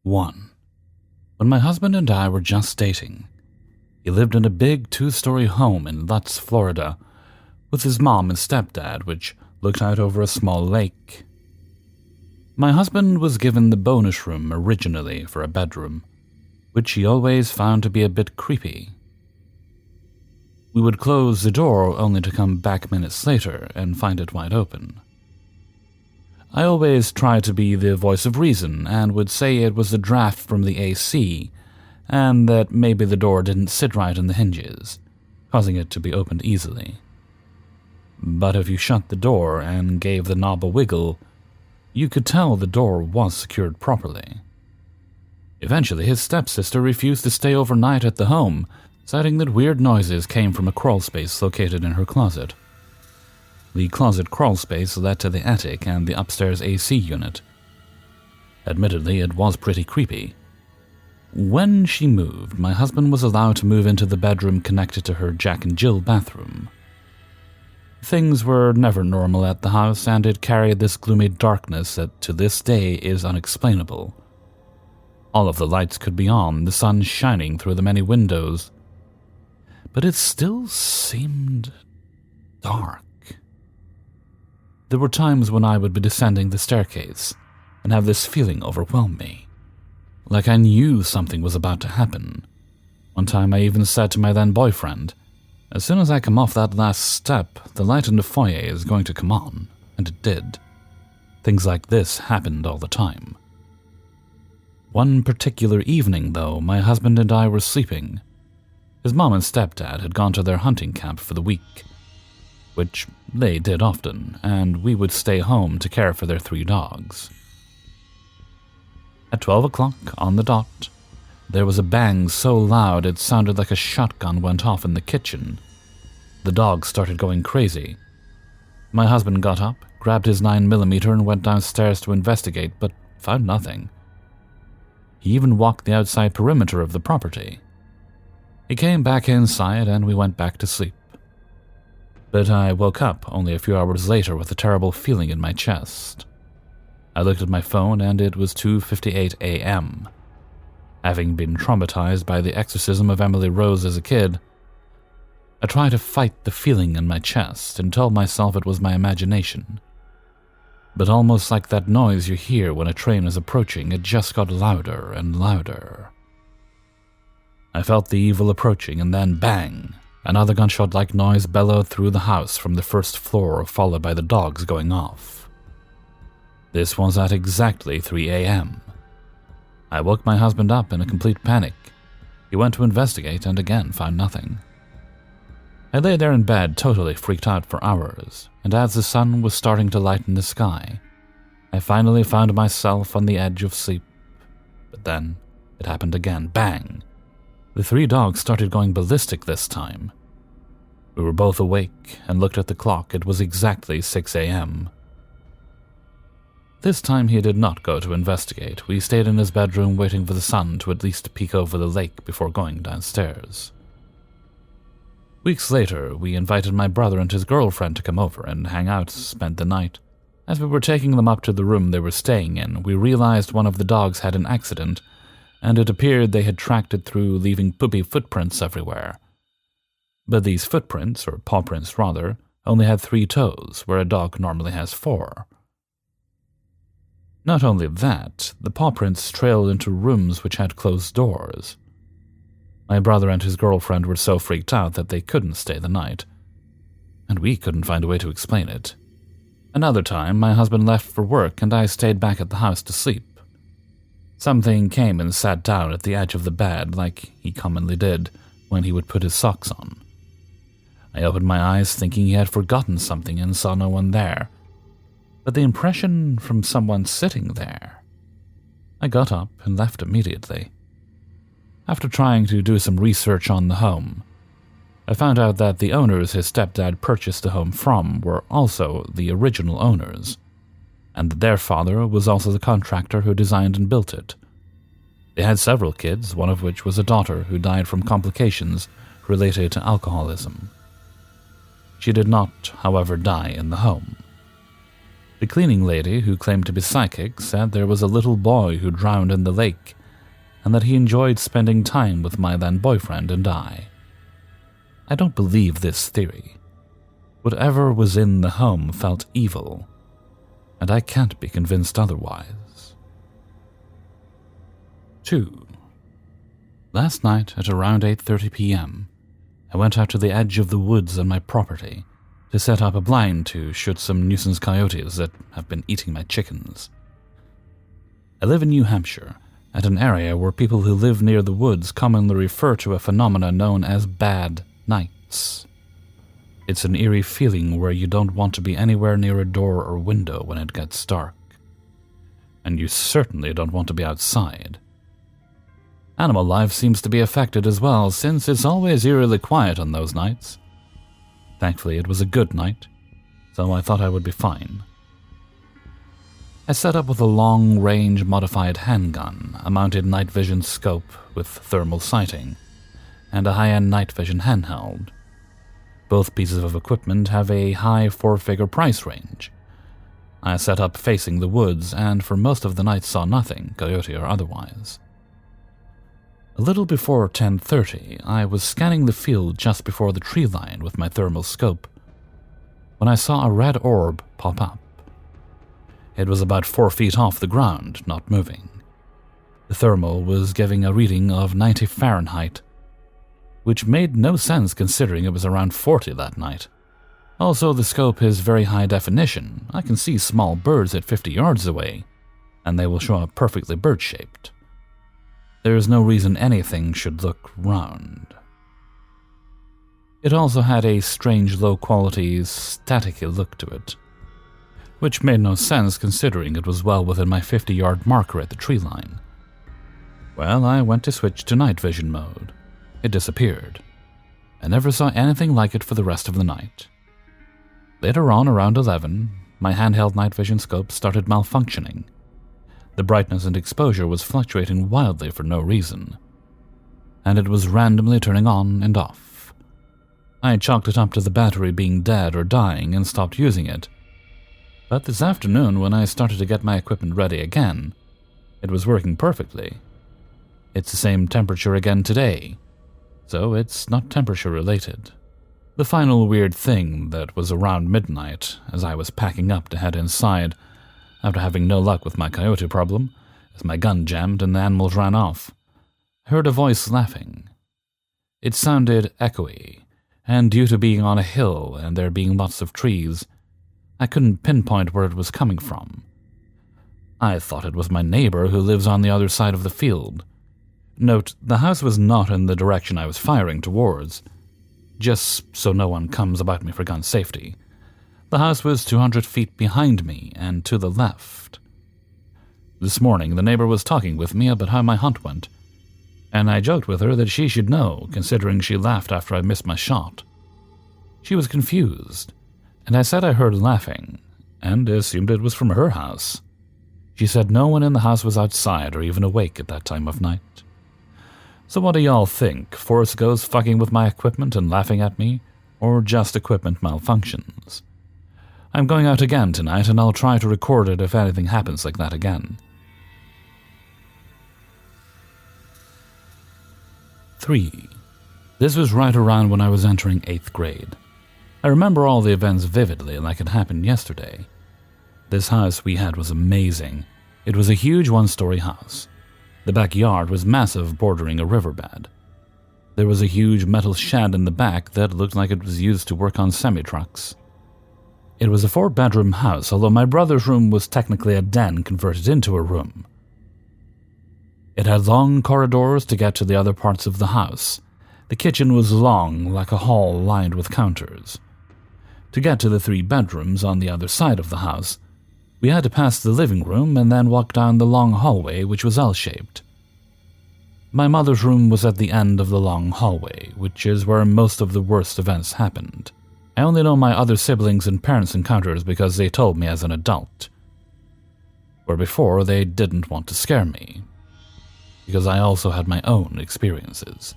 1. When my husband and I were just dating, he lived in a big 2-story home in Lutz, Florida, with his mom and stepdad, which looked out over a small lake. My husband was given the bonus room originally for a bedroom, which he always found to be a bit creepy. We would close the door only to come back minutes later and find it wide open. I always tried to be the voice of reason and would say it was the draft from the AC and that maybe the door didn't sit right in the hinges, causing it to be opened easily. But if you shut the door and gave the knob a wiggle, you could tell the door was secured properly. Eventually, his stepsister refused to stay overnight at the home, citing that weird noises came from a crawlspace located in her closet. The closet crawlspace led to the attic and the upstairs AC unit. Admittedly, it was pretty creepy. When she moved, my husband was allowed to move into the bedroom connected to her Jack and Jill bathroom. Things were never normal at the house, and it carried this gloomy darkness that to this day is unexplainable. All of the lights could be on, the sun shining through the many windows, but it still seemed dark. There were times when I would be descending the staircase and have this feeling overwhelm me, like I knew something was about to happen. One time I even said to my then boyfriend, "As soon as I come off that last step, the light in the foyer is going to come on," and it did. Things like this happened all the time. One particular evening, though, my husband and I were sleeping. His mom and stepdad had gone to their hunting camp for the week, which they did often, and we would stay home to care for their 3 dogs. At 12 o'clock on the dot, there was a bang so loud it sounded like a shotgun went off in the kitchen. The dogs started going crazy. My husband got up, grabbed his 9mm and went downstairs to investigate, but found nothing. He even walked the outside perimeter of the property. He came back inside and we went back to sleep. But I woke up only a few hours later with a terrible feeling in my chest. I looked at my phone and it was 2:58 a.m. Having been traumatized by the exorcism of Emily Rose as a kid, I tried to fight the feeling in my chest and told myself it was my imagination. But almost like that noise you hear when a train is approaching, it just got louder and louder. I felt the evil approaching, and then bang! Another gunshot-like noise bellowed through the house from the first floor, followed by the dogs going off. This was at exactly 3 a.m. I woke my husband up in a complete panic. He went to investigate and again found nothing. I lay there in bed totally freaked out for hours, and as the sun was starting to lighten the sky, I finally found myself on the edge of sleep. But then it happened again. Bang! The 3 dogs started going ballistic this time. We were both awake and looked at the clock. It was exactly 6 a.m. This time he did not go to investigate. We stayed in his bedroom waiting for the sun to at least peek over the lake before going downstairs. Weeks later, we invited my brother and his girlfriend to come over and hang out, spend the night. As we were taking them up to the room they were staying in, we realized one of the dogs had an accident, and it appeared they had tracked it through, leaving poopy footprints everywhere. But these footprints, or paw prints rather, only had 3 toes, where a dog normally has 4. Not only that, the paw prints trailed into rooms which had closed doors. My brother and his girlfriend were so freaked out that they couldn't stay the night, and we couldn't find a way to explain it. Another time, my husband left for work and I stayed back at the house to sleep. Something came and sat down at the edge of the bed like he commonly did when he would put his socks on. I opened my eyes thinking he had forgotten something and saw no one there, but the impression from someone sitting there. I got up and left immediately. After trying to do some research on the home, I found out that the owners his stepdad purchased the home from were also the original owners, and that their father was also the contractor who designed and built it. They had several kids, one of which was a daughter who died from complications related to alcoholism. She did not, however, die in the home. The cleaning lady, who claimed to be psychic, said there was a little boy who drowned in the lake and that he enjoyed spending time with my then boyfriend and I. I don't believe this theory. Whatever was in the home felt evil, and I can't be convinced otherwise. 2. Last night at around 8:30 p.m., I went out to the edge of the woods on my property to set up a blind to shoot some nuisance coyotes that have been eating my chickens. I live in New Hampshire, at an area where people who live near the woods commonly refer to a phenomenon known as bad nights. It's an eerie feeling where you don't want to be anywhere near a door or window when it gets dark. And you certainly don't want to be outside. Animal life seems to be affected as well, since it's always eerily quiet on those nights. Thankfully, it was a good night, so I thought I would be fine. I set up with a long-range modified handgun, a mounted night vision scope with thermal sighting, and a high-end night vision handheld. Both pieces of equipment have a high four-figure price range. I set up facing the woods, and for most of the night saw nothing, coyote or otherwise. A little before 10:30, I was scanning the field just before the tree line with my thermal scope, when I saw a red orb pop up. It was about 4 feet off the ground, not moving. The thermal was giving a reading of 90 Fahrenheit, which made no sense considering it was around 40 that night. Also, the scope is very high definition. I can see small birds at 50 yards away, and they will show up perfectly bird-shaped. There is no reason anything should look round. It also had a strange low-quality, staticky look to it, which made no sense considering it was well within my 50-yard marker at the tree line. Well, I went to switch to night vision mode. It disappeared. I never saw anything like it for the rest of the night. Later on, around 11, my handheld night vision scope started malfunctioning. The brightness and exposure was fluctuating wildly for no reason, and it was randomly turning on and off. I chalked it up to the battery being dead or dying and stopped using it. But this afternoon, when I started to get my equipment ready again, it was working perfectly. It's the same temperature again today, so it's not temperature related. The final weird thing that was around midnight, as I was packing up to head inside, after having no luck with my coyote problem, as my gun jammed and the animals ran off, I heard a voice laughing. It sounded echoey, and due to being on a hill and there being lots of trees, I couldn't pinpoint where it was coming from. I thought it was my neighbor who lives on the other side of the field. Note, the house was not in the direction I was firing towards, just so no one comes about me for gun safety. The house was 200 feet behind me and to the left. This morning, the neighbor was talking with me about how my hunt went, and I joked with her that she should know, considering she laughed after I missed my shot. She was confused, and I said I heard laughing, and assumed it was from her house. She said no one in the house was outside or even awake at that time of night. So what do y'all think? Force Ghost fucking with my equipment and laughing at me, or just equipment malfunctions? I'm going out again tonight, and I'll try to record it if anything happens like that again. 3. This was right around when I was entering 8th grade. I remember all the events vividly, like it happened yesterday. This house we had was amazing. It was a huge one-story house. The backyard was massive, bordering a riverbed. There was a huge metal shed in the back that looked like it was used to work on semi-trucks. It was a 4-bedroom house, although my brother's room was technically a den converted into a room. It had long corridors to get to the other parts of the house. The kitchen was long, like a hall lined with counters. To get to the 3 bedrooms on the other side of the house, we had to pass the living room and then walk down the long hallway, which was L-shaped. My mother's room was at the end of the long hallway, which is where most of the worst events happened. I only know my other siblings' and parents' encounters because they told me as an adult. Where before, they didn't want to scare me, because I also had my own experiences.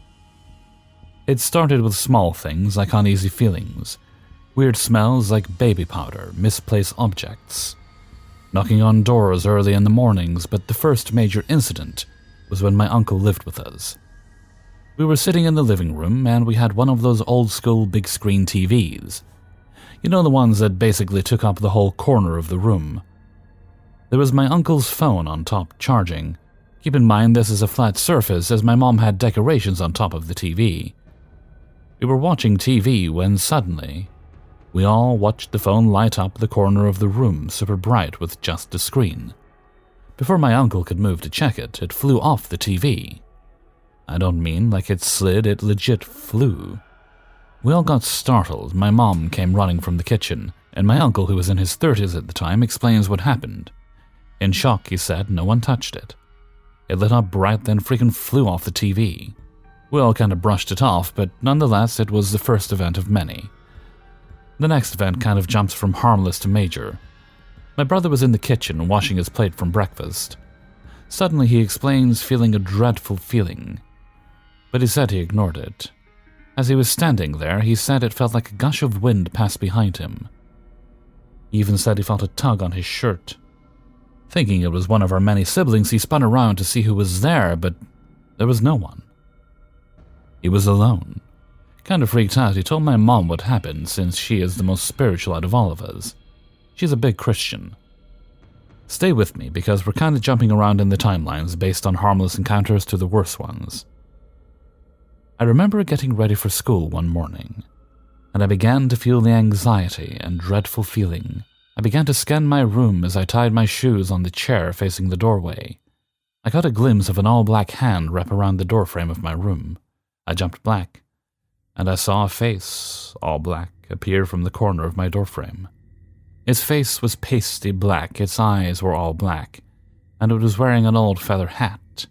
It started with small things like uneasy feelings, weird smells like baby powder, misplaced objects, knocking on doors early in the mornings, but the first major incident was when my uncle lived with us. We were sitting in the living room and we had one of those old-school big-screen TVs. You know, the ones that basically took up the whole corner of the room. There was my uncle's phone on top charging. Keep in mind this is a flat surface as my mom had decorations on top of the TV. We were watching TV when suddenly, we all watched the phone light up the corner of the room super bright with just the screen. Before my uncle could move to check it, it flew off the TV. I don't mean like it slid, it legit flew. We all got startled. My mom came running from the kitchen, and my uncle, who was in his 30s at the time, explains what happened. In shock, he said no one touched it. It lit up bright, then freaking flew off the TV. We all kind of brushed it off, but nonetheless, it was the first event of many. The next event kind of jumps from harmless to major. My brother was in the kitchen washing his plate from breakfast. Suddenly, he explains feeling a dreadful feeling, but he said he ignored it. As he was standing there, he said it felt like a gush of wind passed behind him. He even said he felt a tug on his shirt. Thinking it was one of our many siblings, he spun around to see who was there, but there was no one. He was alone. Kind of freaked out, he told my mom what happened since she is the most spiritual out of all of us. She's a big Christian. Stay with me because we're kind of jumping around in the timelines based on harmless encounters to the worst ones. I remember getting ready for school one morning, and I began to feel the anxiety and dreadful feeling. I began to scan my room as I tied my shoes on the chair facing the doorway. I got a glimpse of an all-black hand wrap around the doorframe of my room. I jumped back, and I saw a face, all black, appear from the corner of my doorframe. Its face was pasty black, its eyes were all black, and it was wearing an old feather hat.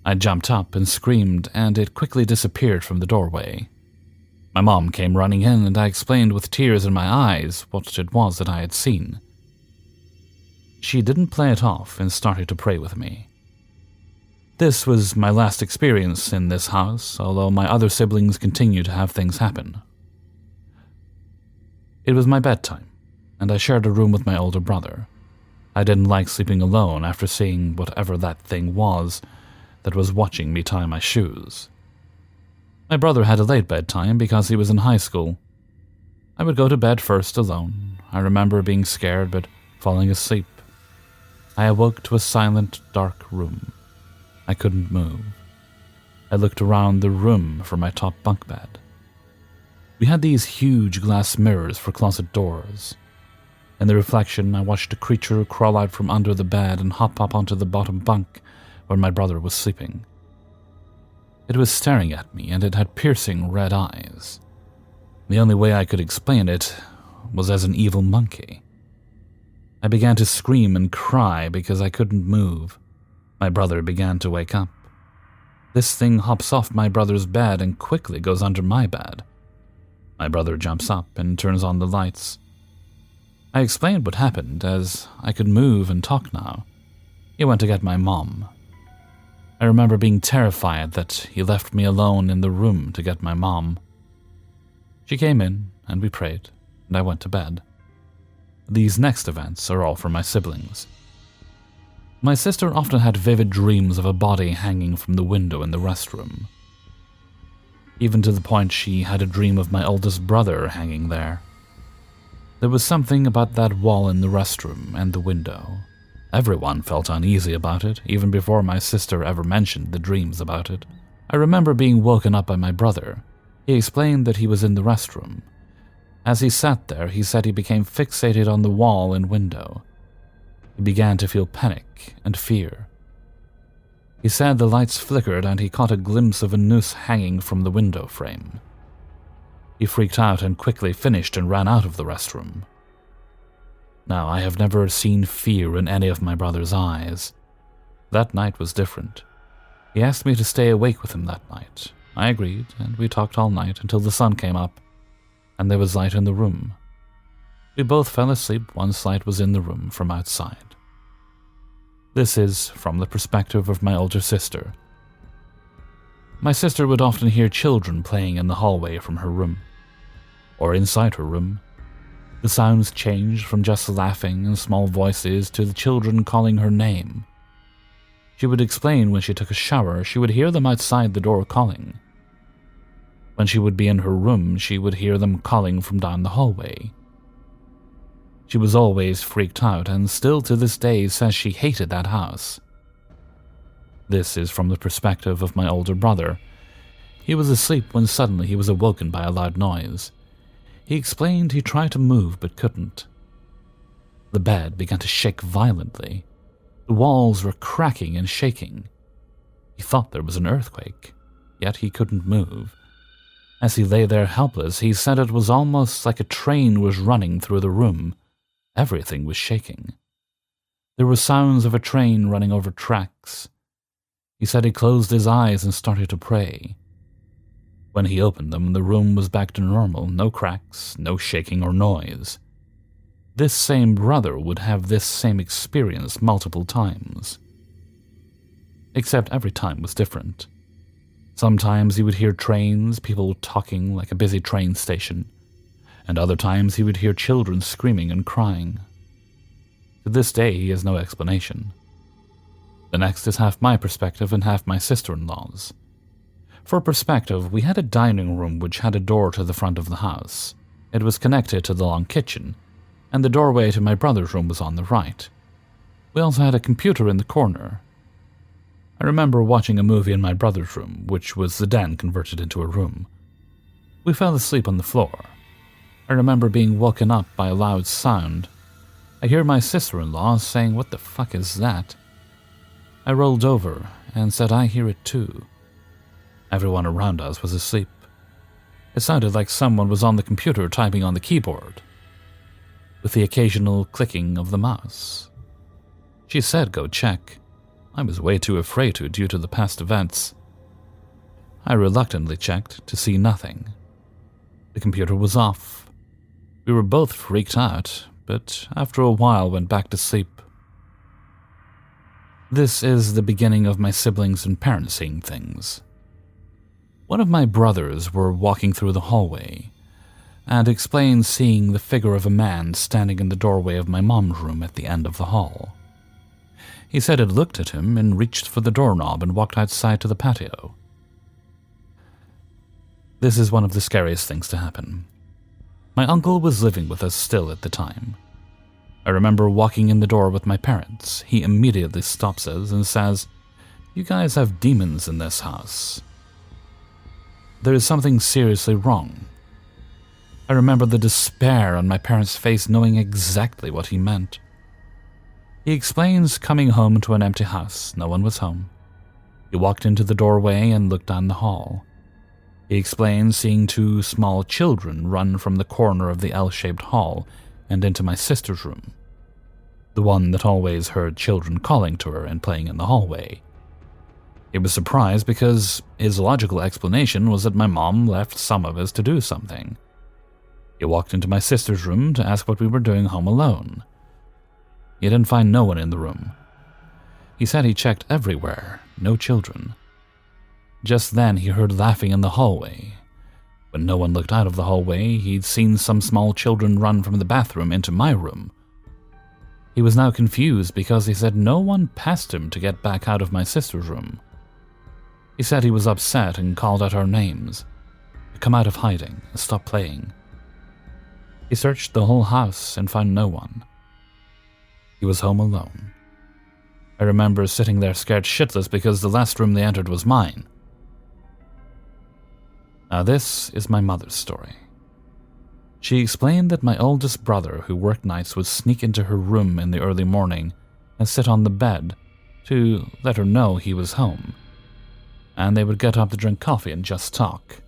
I jumped up and screamed, and it quickly disappeared from the doorway. My mom came running in, and I explained with tears in my eyes what it was that I had seen. She didn't play it off and started to pray with me. This was my last experience in this house, although my other siblings continued to have things happen. It was my bedtime, and I shared a room with my older brother. I didn't like sleeping alone after seeing whatever that thing was that was watching me tie my shoes. My brother had a late bedtime because he was in high school. I would go to bed first alone. I remember being scared but falling asleep. I awoke to a silent, dark room. I couldn't move. I looked around the room for my top bunk bed. We had these huge glass mirrors for closet doors. In the reflection, I watched a creature crawl out from under the bed and hop up onto the bottom bunk where my brother was sleeping. It was staring at me, and it had piercing red eyes. The only way I could explain it was as an evil monkey. I began to scream and cry because I couldn't move. My brother began to wake up. This thing hops off my brother's bed and quickly goes under my bed. My brother jumps up and turns on the lights. I explained what happened, as I could move and talk now. He went to get my mom. I remember being terrified that he left me alone in the room to get my mom. She came in, and we prayed, and I went to bed. These next events are all for my siblings. My sister often had vivid dreams of a body hanging from the window in the restroom. Even to the point she had a dream of my oldest brother hanging there. There was something about that wall in the restroom and the window. Everyone felt uneasy about it, even before my sister ever mentioned the dreams about it. I remember being woken up by my brother. He explained that he was in the restroom. As he sat there, he said he became fixated on the wall and window. He began to feel panic and fear. He said the lights flickered and he caught a glimpse of a noose hanging from the window frame. He freaked out and quickly finished and ran out of the restroom. Now, I have never seen fear in any of my brother's eyes. That night was different. He asked me to stay awake with him that night. I agreed, and we talked all night until the sun came up, and there was light in the room. We both fell asleep once light was in the room from outside. This is from the perspective of my older sister. My sister would often hear children playing in the hallway from her room, or inside her room. The sounds changed from just laughing and small voices to the children calling her name. She would explain when she took a shower, she would hear them outside the door calling. When she would be in her room, she would hear them calling from down the hallway. She was always freaked out and still to this day says she hated that house. This is from the perspective of my older brother. He was asleep when suddenly he was awoken by a loud noise. He explained he tried to move but couldn't. The bed began to shake violently. The walls were cracking and shaking. He thought there was an earthquake, yet he couldn't move. As he lay there helpless, he said it was almost like a train was running through the room. Everything was shaking. There were sounds of a train running over tracks. He said he closed his eyes and started to pray. When he opened them, the room was back to normal, no cracks, no shaking or noise. This same brother would have this same experience multiple times. Except every time was different. Sometimes he would hear trains, people talking like a busy train station, and other times he would hear children screaming and crying. To this day, he has no explanation. The next is half my perspective and half my sister-in-law's. For perspective, we had a dining room which had a door to the front of the house. It was connected to the long kitchen, and the doorway to my brother's room was on the right. We also had a computer in the corner. I remember watching a movie in my brother's room, which was the den converted into a room. We fell asleep on the floor. I remember being woken up by a loud sound. I hear my sister-in-law saying, "What the fuck is that?" I rolled over and said, "I hear it too." Everyone around us was asleep. It sounded like someone was on the computer typing on the keyboard, with the occasional clicking of the mouse. She said go check. I was way too afraid to due to the past events. I reluctantly checked to see nothing. The computer was off. We were both freaked out, but after a while went back to sleep. This is the beginning of my siblings and parents seeing things. One of my brothers were walking through the hallway and explained seeing the figure of a man standing in the doorway of my mom's room at the end of the hall. He said it looked at him and reached for the doorknob and walked outside to the patio. This is one of the scariest things to happen. My uncle was living with us still at the time. I remember walking in the door with my parents. He immediately stops us and says, "You guys have demons in this house. There is something seriously wrong." I remember the despair on my parents' face knowing exactly what he meant. He explains coming home to an empty house. No one was home. He walked into the doorway and looked down the hall. He explains seeing two small children run from the corner of the L-shaped hall and into my sister's room, the one that always heard children calling to her and playing in the hallway. He was surprised because his logical explanation was that my mom left some of us to do something. He walked into my sister's room to ask what we were doing home alone. He didn't find no one in the room. He said he checked everywhere, no children. Just then he heard laughing in the hallway. When no one looked out of the hallway, he'd seen some small children run from the bathroom into my room. He was now confused because he said no one passed him to get back out of my sister's room. He said he was upset and called out our names, to come out of hiding and stop playing. He searched the whole house and found no one. He was home alone. I remember sitting there scared shitless because the last room they entered was mine. Now this is my mother's story. She explained that my oldest brother, who worked nights, would sneak into her room in the early morning and sit on the bed to let her know he was home, and they would get up to drink coffee and just talk.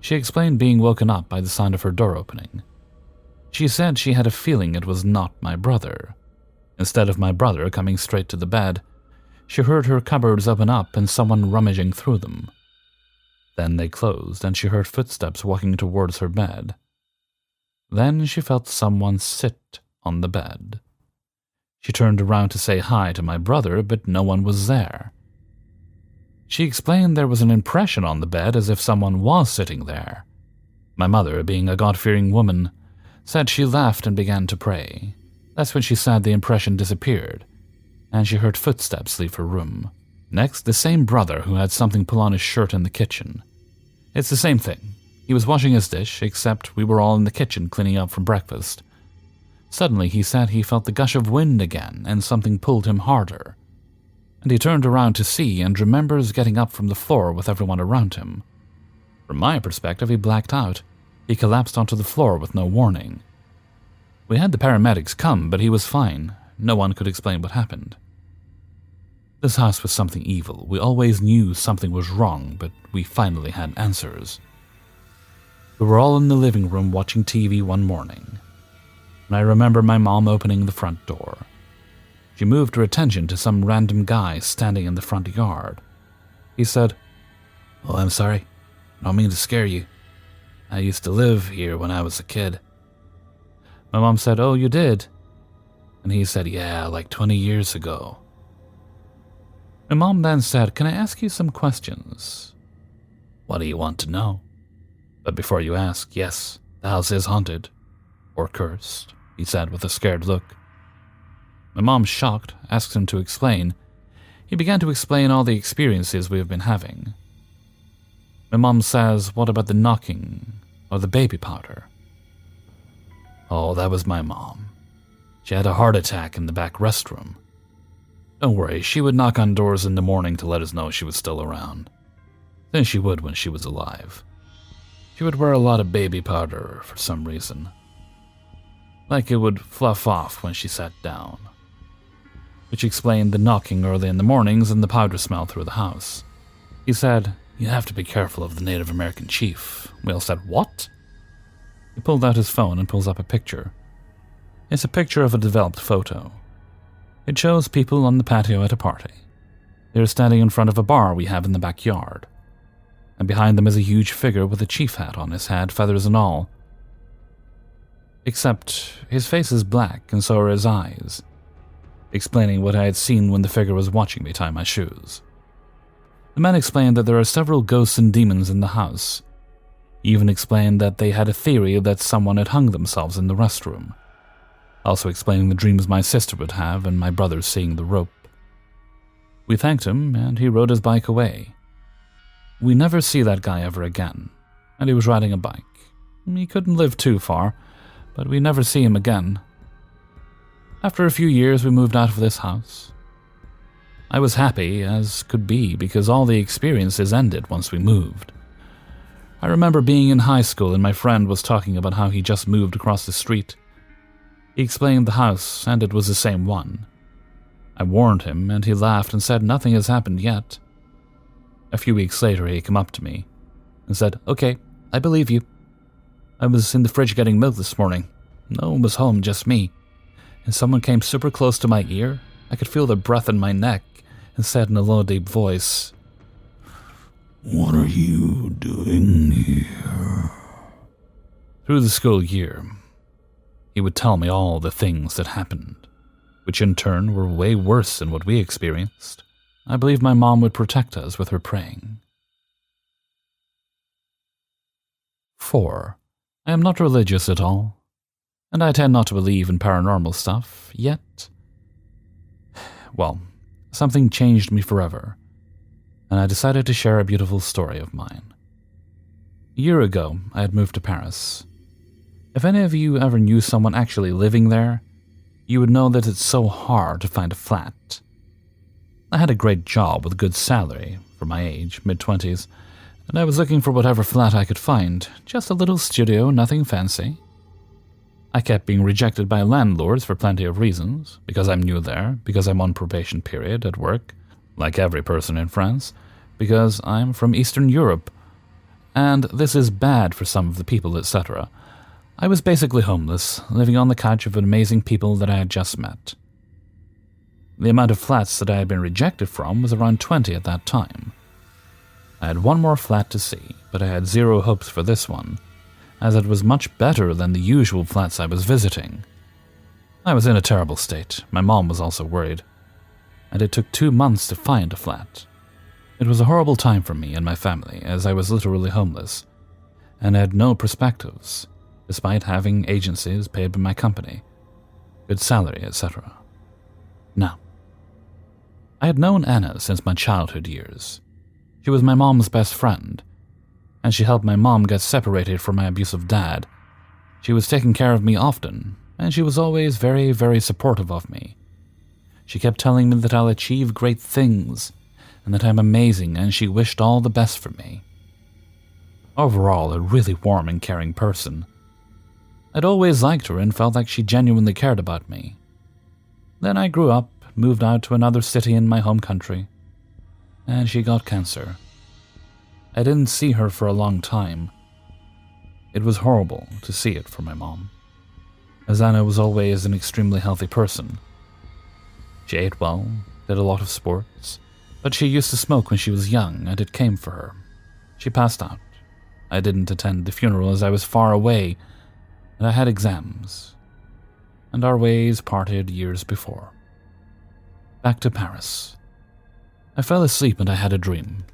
She explained being woken up by the sound of her door opening. She said she had a feeling it was not my brother. Instead of my brother coming straight to the bed, she heard her cupboards open up and someone rummaging through them. Then they closed and she heard footsteps walking towards her bed. Then she felt someone sit on the bed. She turned around to say hi to my brother, but no one was there. She explained there was an impression on the bed as if someone was sitting there. My mother, being a God-fearing woman, said she laughed and began to pray. That's when she said the impression disappeared. and she heard footsteps leave her room. Next, the same brother who had something pull on his shirt in the kitchen. It's the same thing. He was washing his dish, except we were all in the kitchen cleaning up from breakfast. Suddenly, he said he felt the gush of wind again, and something pulled him harder. And he turned around to see and remembers getting up from the floor with everyone around him. From my perspective, he blacked out. He collapsed onto the floor with no warning. We had the paramedics come, but he was fine. No one could explain what happened. This house was something evil. We always knew something was wrong, but we finally had answers. We were all in the living room watching TV one morning, and I remember my mom opening the front door. She moved her attention to some random guy standing in the front yard. He said, "Oh, I'm sorry. I don't mean to scare you. I used to live here when I was a kid." My mom said, "Oh, you did?" And he said, "Yeah, like 20 years ago." My mom then said, "Can I ask you some questions?" "What do you want to know?" "But before you ask, yes, the house is haunted. Or cursed," he said with a scared look. My mom, shocked, asked him to explain. He began to explain all the experiences we have been having. My mom says, "What about the knocking or the baby powder?" "Oh, that was my mom. She had a heart attack in the back restroom. Don't worry, she would knock on doors in the morning to let us know she was still around. Then she would when she was alive. She would wear a lot of baby powder for some reason. Like it would fluff off when she sat down." Which explained the knocking early in the mornings and the powder smell through the house. He said, "You have to be careful of the Native American chief." We all said, "What?" He pulled out his phone and pulls up a picture. It's a picture of a developed photo. It shows people on the patio at a party. They're standing in front of a bar we have in the backyard. And behind them is a huge figure with a chief hat on his head, feathers and all. Except his face is black and so are his eyes, explaining what I had seen when the figure was watching me tie my shoes. The man explained that there are several ghosts and demons in the house. He even explained that they had a theory that someone had hung themselves in the restroom. Also explaining the dreams my sister would have and my brother seeing the rope. We thanked him, and he rode his bike away. We never see that guy ever again, and he was riding a bike. He couldn't live too far, but we never see him again. After a few years, we moved out of this house. I was happy as could be because all the experiences ended once we moved. I remember being in high school and my friend was talking about how he just moved across the street. He explained the house, and it was the same one. I warned him, and he laughed and said nothing has happened yet. A few weeks later, he came up to me and said, "Okay, I believe you. I was in the fridge getting milk this morning. No one was home, just me. And someone came super close to my ear. I could feel their breath in my neck and said in a low, deep voice, 'What are you doing here?'" Through the school year, he would tell me all the things that happened, which in turn were way worse than what we experienced. I believe my mom would protect us with her praying. 4. I am not religious at all, and I tend not to believe in paranormal stuff, yet. Well, something changed me forever, and I decided to share a beautiful story of mine. A year ago, I had moved to Paris. If any of you ever knew someone actually living there, you would know that it's so hard to find a flat. I had a great job with a good salary for my age, mid-20s, and I was looking for whatever flat I could find, just a little studio, nothing fancy. I kept being rejected by landlords for plenty of reasons, because I'm new there, because I'm on probation period at work, like every person in France, because I'm from Eastern Europe, and this is bad for some of the people, etc. I was basically homeless, living on the couch of amazing people that I had just met. The amount of flats that I had been rejected from was around 20 at that time. I had one more flat to see, but I had zero hopes for this one, as it was much better than the usual flats I was visiting. I was in a terrible state. My mom was also worried, and it took 2 months to find a flat. It was a horrible time for me and my family, as I was literally homeless, and had no perspectives, despite having agencies paid by my company, good salary, etc. Now, I had known Anna since my childhood years. She was my mom's best friend, and she helped my mom get separated from my abusive dad. She was taking care of me often, and she was always very, very supportive of me. She kept telling me that I'll achieve great things, and that I'm amazing, and she wished all the best for me. Overall, a really warm and caring person. I'd always liked her and felt like she genuinely cared about me. Then I grew up, moved out to another city in my home country, and she got cancer. I didn't see her for a long time. It was horrible to see it for my mom, as Anna was always an extremely healthy person. She ate well, did a lot of sports, but she used to smoke when she was young, and it came for her. She passed out. I didn't attend the funeral as I was far away, and I had exams, and our ways parted years before. Back to Paris. I fell asleep and I had a dream.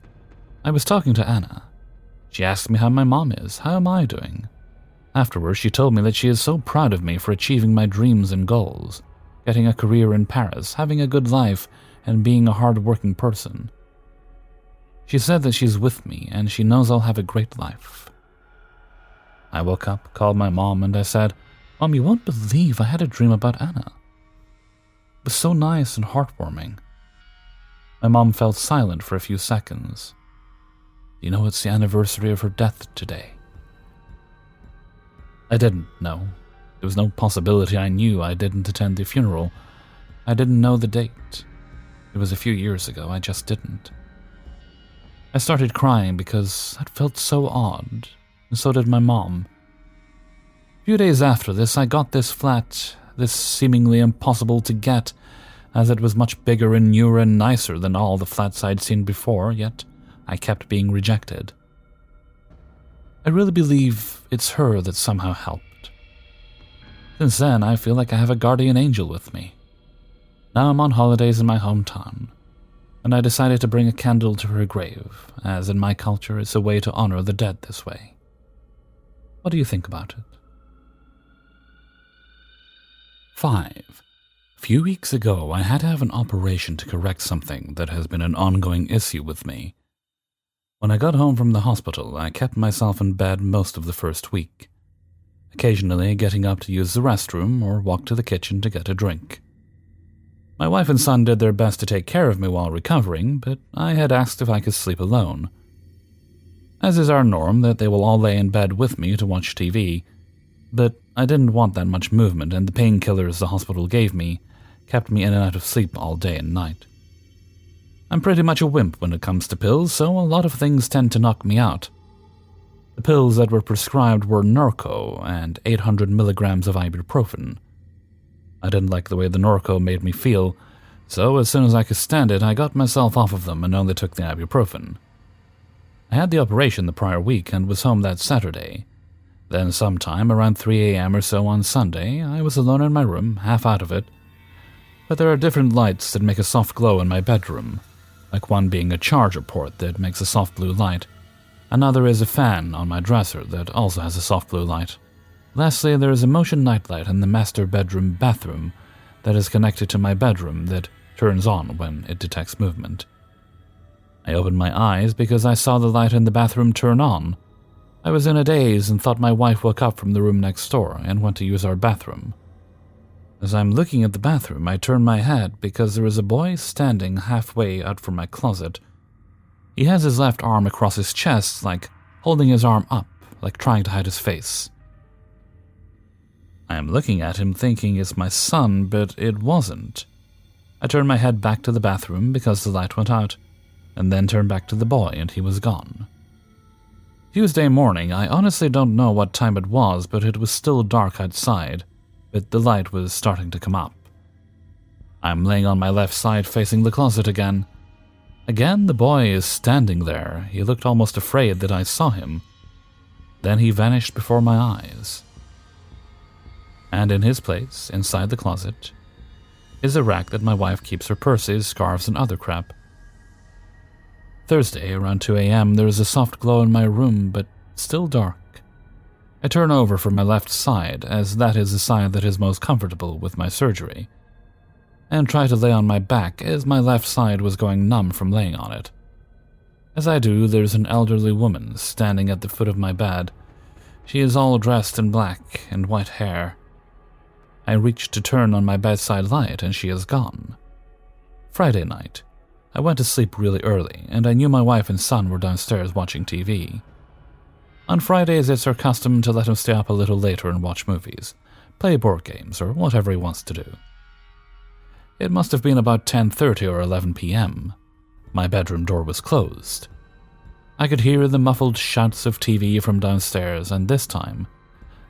I was talking to Anna. She asked me how my mom is. How am I doing? Afterwards, she told me that she is so proud of me for achieving my dreams and goals, getting a career in Paris, having a good life, and being a hard-working person. She said that she's with me and she knows I'll have a great life. I woke up, called my mom, and I said, "Mom, you won't believe I had a dream about Anna. It was so nice and heartwarming." My mom fell silent for a few seconds. "You know it's the anniversary of her death today?" I didn't know. There was no possibility I knew. I didn't attend the funeral. I didn't know the date. It was a few years ago. I just didn't. I started crying because that felt so odd, and so did my mom. A few days after this, I got this flat, this seemingly impossible to get, as it was much bigger and newer and nicer than all the flats I'd seen before, yet I kept being rejected. I really believe it's her that somehow helped. Since then, I feel like I have a guardian angel with me. Now I'm on holidays in my hometown, and I decided to bring a candle to her grave, as in my culture it's a way to honor the dead this way. What do you think about it? 5. A few weeks ago, I had to have an operation to correct something that has been an ongoing issue with me. When I got home from the hospital, I kept myself in bed most of the first week, occasionally getting up to use the restroom or walk to the kitchen to get a drink. My wife and son did their best to take care of me while recovering, but I had asked if I could sleep alone. As is our norm that they will all lay in bed with me to watch TV, but I didn't want that much movement, and the painkillers the hospital gave me kept me in and out of sleep all day and night. I'm pretty much a wimp when it comes to pills, so a lot of things tend to knock me out. The pills that were prescribed were Norco and 800 milligrams of ibuprofen. I didn't like the way the Norco made me feel, so as soon as I could stand it, I got myself off of them and only took the ibuprofen. I had the operation the prior week and was home that Saturday. Then sometime around 3 a.m. or so on Sunday, I was alone in my room, half out of it. But there are different lights that make a soft glow in my bedroom, like one being a charger port that makes a soft blue light. Another is a fan on my dresser that also has a soft blue light. Lastly, there is a motion nightlight in the master bedroom bathroom that is connected to my bedroom that turns on when it detects movement. I opened my eyes because I saw the light in the bathroom turn on. I was in a daze and thought my wife woke up from the room next door and went to use our bathroom. As I'm looking at the bathroom, I turn my head because there is a boy standing halfway out from my closet. He has his left arm across his chest, like holding his arm up, like trying to hide his face. I am looking at him thinking it's my son, but it wasn't. I turned my head back to the bathroom because the light went out, and then turned back to the boy and he was gone. Tuesday morning, I honestly don't know what time it was, but it was still dark outside, but the light was starting to come up. I'm laying on my left side facing the closet again. Again, the boy is standing there. He looked almost afraid that I saw him. Then he vanished before my eyes. And in his place, inside the closet, is a rack that my wife keeps her purses, scarves, and other crap. Thursday, around 2 a.m., there is a soft glow in my room, but still dark. I turn over from my left side, as that is the side that is most comfortable with my surgery. and tried to lay on my back as my left side was going numb from laying on it. As I do, there's an elderly woman standing at the foot of my bed. She is all dressed in black and white hair. I reach to turn on my bedside light and she is gone. Friday night. I went to sleep really early, and I knew my wife and son were downstairs watching TV. On Fridays, it's her custom to let him stay up a little later and watch movies, play board games, or whatever he wants to do. It must have been about 10:30 or 11 p.m. My bedroom door was closed. I could hear the muffled shouts of TV from downstairs, and this time,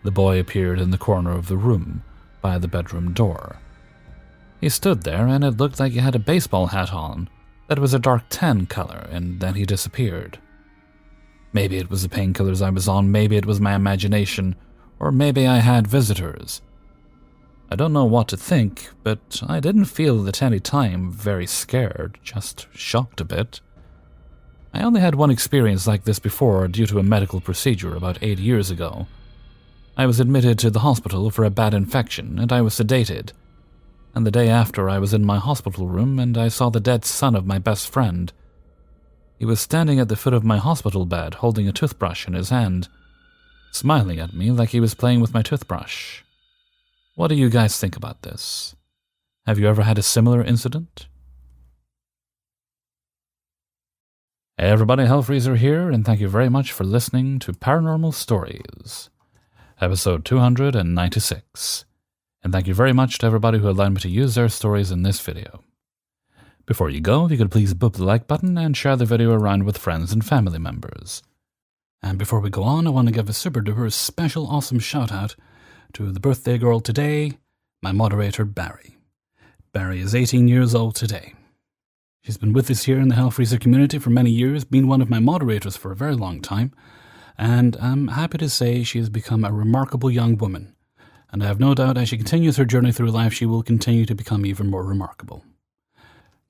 the boy appeared in the corner of the room by the bedroom door. He stood there, and it looked like he had a baseball hat on that was a dark tan color, and then he disappeared. Maybe it was the painkillers I was on, maybe it was my imagination, or maybe I had visitors. I don't know what to think, but I didn't feel at any time very scared, just shocked a bit. I only had one experience like this before due to a medical procedure about 8 years ago. I was admitted to the hospital for a bad infection, and I was sedated. And the day after, I was in my hospital room, and I saw the dead son of my best friend. He was standing at the foot of my hospital bed, holding a toothbrush in his hand, smiling at me like he was playing with my toothbrush. What do you guys think about this? Have you ever had a similar incident? Hey everybody, Hellfreezer here, and thank you very much for listening to Paranormal Stories, episode 296. And thank you very much to everybody who allowed me to use their stories in this video. Before you go, if you could please boop the like button and share the video around with friends and family members. And before we go on, I want to give a super duper special awesome shout out to the birthday girl today, my moderator Barry. Barry is 18 years old today. She's been with us here in the Hellfreezer community for many years, been one of my moderators for a very long time, and I'm happy to say she has become a remarkable young woman. And I have no doubt as she continues her journey through life, she will continue to become even more remarkable.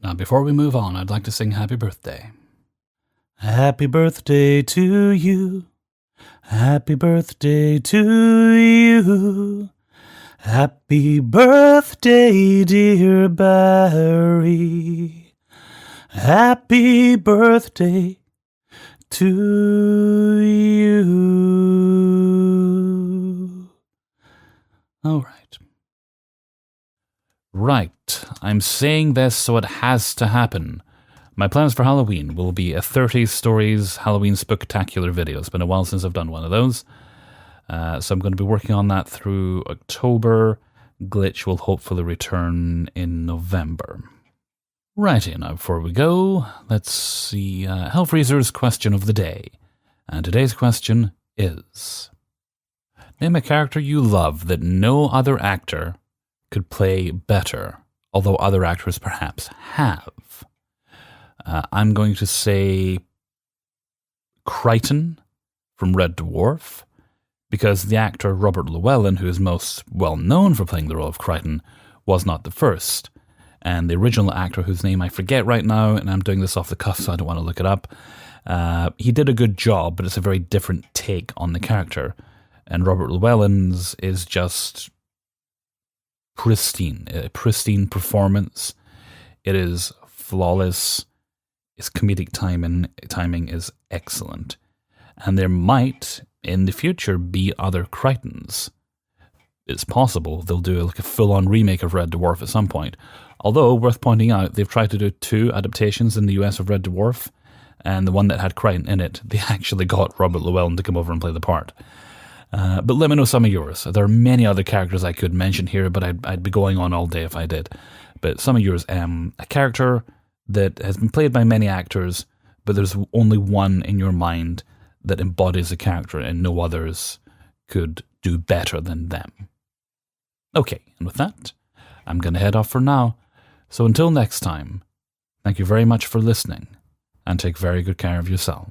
Now, before we move on, I'd like to sing Happy Birthday. Happy birthday to you. Happy birthday to you. Happy birthday, dear Barry. Happy birthday to you. All right. Right, I'm saying this so it has to happen. My plans for Halloween will be a 30 stories Halloween Spooktacular video. It's been a while since I've done one of those. So I'm going to be working on that through October. Glitch will hopefully return in November. Righty, now before we go, let's see Hellfreezer's question of the day. And today's question is: name a character you love that no other actor could play better, although other actors perhaps have. I'm going to say Crichton from Red Dwarf, because the actor Robert Llewellyn, who is most well known for playing the role of Crichton, was not the first. And the original actor, whose name I forget right now, and I'm doing this off the cuff so I don't want to look it up, he did a good job, but it's a very different take on the character. And Robert Llewellyn's is just pristine, a pristine performance. It is flawless. His comedic timing is excellent. And there might, in the future, be other Crichtons. It's possible they'll do like a full-on remake of Red Dwarf at some point. Although, worth pointing out, they've tried to do 2 adaptations in the US of Red Dwarf, and the one that had Crichton in it, they actually got Robert Llewellyn to come over and play the part. But let me know some of yours. There are many other characters I could mention here, but I'd be going on all day if I did. But some of yours, a character that has been played by many actors, but there's only one in your mind that embodies the character and no others could do better than them. Okay, and with that, I'm going to head off for now. So until next time, thank you very much for listening, and take very good care of yourselves.